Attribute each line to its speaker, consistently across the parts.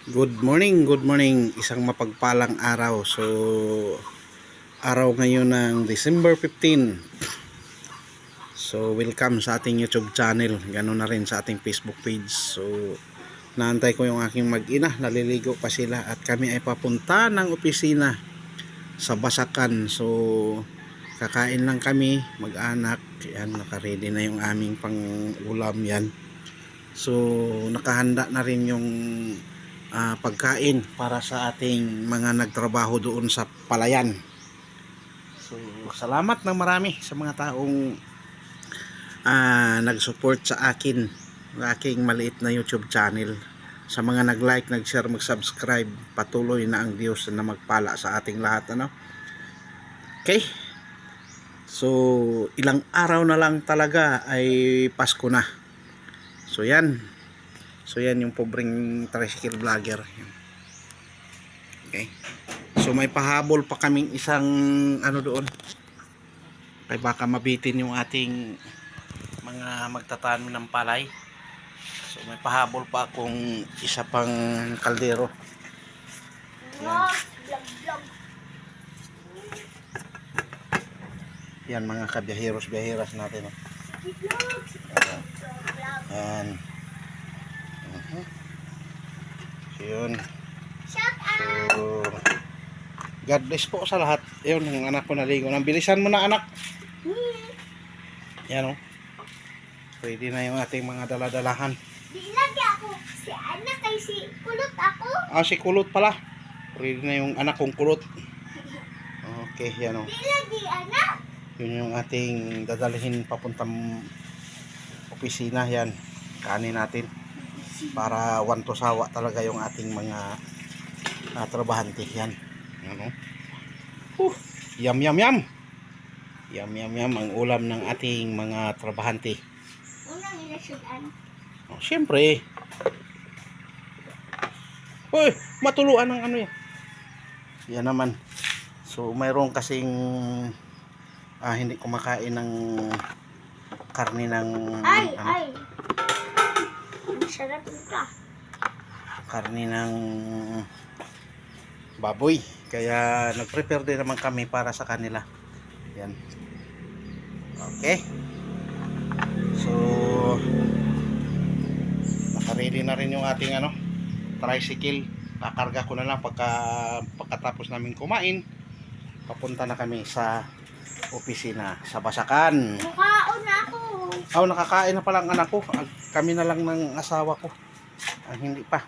Speaker 1: Good morning. Isang mapagpalang araw. So, araw ngayon ng December 15. So, welcome sa ating YouTube channel. Ganoon na rin sa ating Facebook page. So, naantay ko yung aking mag-ina. Naliligo pa sila at kami ay papunta ng opisina sa Basakan. So, kakain lang kami, mag-anak. Yan, naka-ready na yung aming pang-ulam yan. So, nakahanda na rin yung pagkain para sa ating mga nagtrabaho doon sa palayan. So, salamat ng marami sa mga taong nag-support sa akin, sa aking maliit na YouTube channel. Sa mga nag-like, nag-share, mag-subscribe, patuloy na ang Diyos na magpala sa ating lahat. Okay? So, ilang araw na lang talaga ay Pasko na. So, yan yung pobreng tricycle vlogger. Okay. So may pahabol pa kaming isang doon. Kaya baka mabitin yung ating mga magtatanim ng palay. So may pahabol pa akong isa pang kaldero. Yan mga kabiyaheros-biyaheras natin. Yan. So yun. So God bless po sa lahat. Yun, yung anak ko naligo. Bilisan mo na, anak. Yan o. Pwede na yung ating mga daladalahan.
Speaker 2: Di lagi ako si anak ay si kulot ako.
Speaker 1: Si kulot pala. Pwede na yung anak kong kulot. Okay, yan o.
Speaker 2: Di lagi anak.
Speaker 1: Yun yung ating dadalhin papuntang opisina. Yan, kanin natin. Para wanto sawa talaga yung ating mga trabahante. Yan. Ano? Yum ang ulam ng ating mga trabahante.
Speaker 2: Unang inasudan.
Speaker 1: Siyempre. Matuluan ng yan. Yan naman. So mayroon kasing hindi kumakain ng karne ng
Speaker 2: Ay. Sarap ito.
Speaker 1: Karne ng baboy. Kaya nag-prepare din naman kami para sa kanila. Yan. Okay. So naka-ready na rin yung ating tricycle. Kakarga ko na lang pagkatapos namin kumain. Papunta na kami sa opisina sa Basakan.
Speaker 2: Nakaon na ako.
Speaker 1: Nakakain na pala ang anak ko. Kami na lang ng asawa ko. Hindi pa.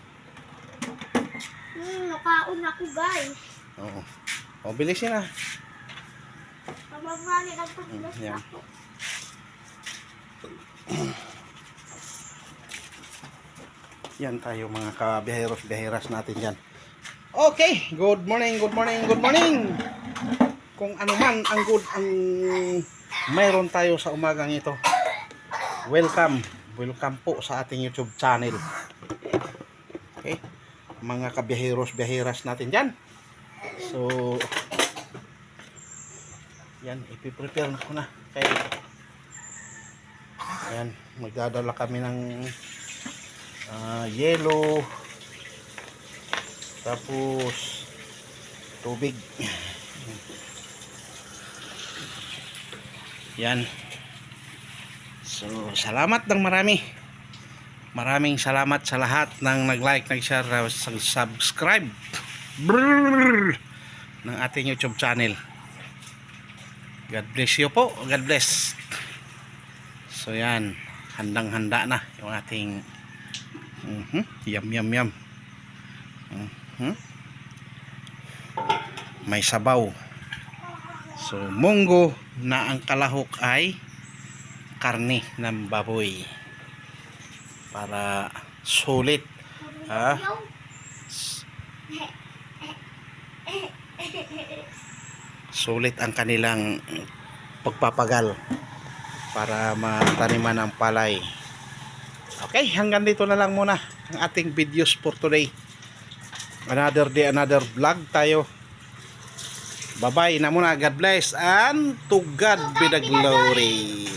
Speaker 2: Nakaon ako, guys.
Speaker 1: Oo. Bilisin na.
Speaker 2: Mababali lang po ako.
Speaker 1: Yan tayo mga kabiyaheros-biyaheras natin dyan. Okay, good morning. Kung ano man ang good ang mayroon tayo sa umagang ito. Welcome po sa ating YouTube channel. Okay, mga kabiyaheros-biyaheras natin dyan. So, yan, ipiprepare na ko na. Okay. Yan, magdadala kami ng yelo, tapos tubig. Yan. So, salamat ng marami. Maraming salamat sa lahat ng nag-like, nag-share, subscribe ng ating YouTube channel. God bless you po. God bless. So yan, handang-handa na yung ating yum. May sabaw. So munggo na ang kalahok ay karne ng baboy. Para sulit. Sulit ang kanilang pagpapagal para mataniman ang palay. Okay, hanggang dito na lang muna ang ating videos for today. Another day, another vlog tayo. Bye-bye na muna. God bless and to God be the glory.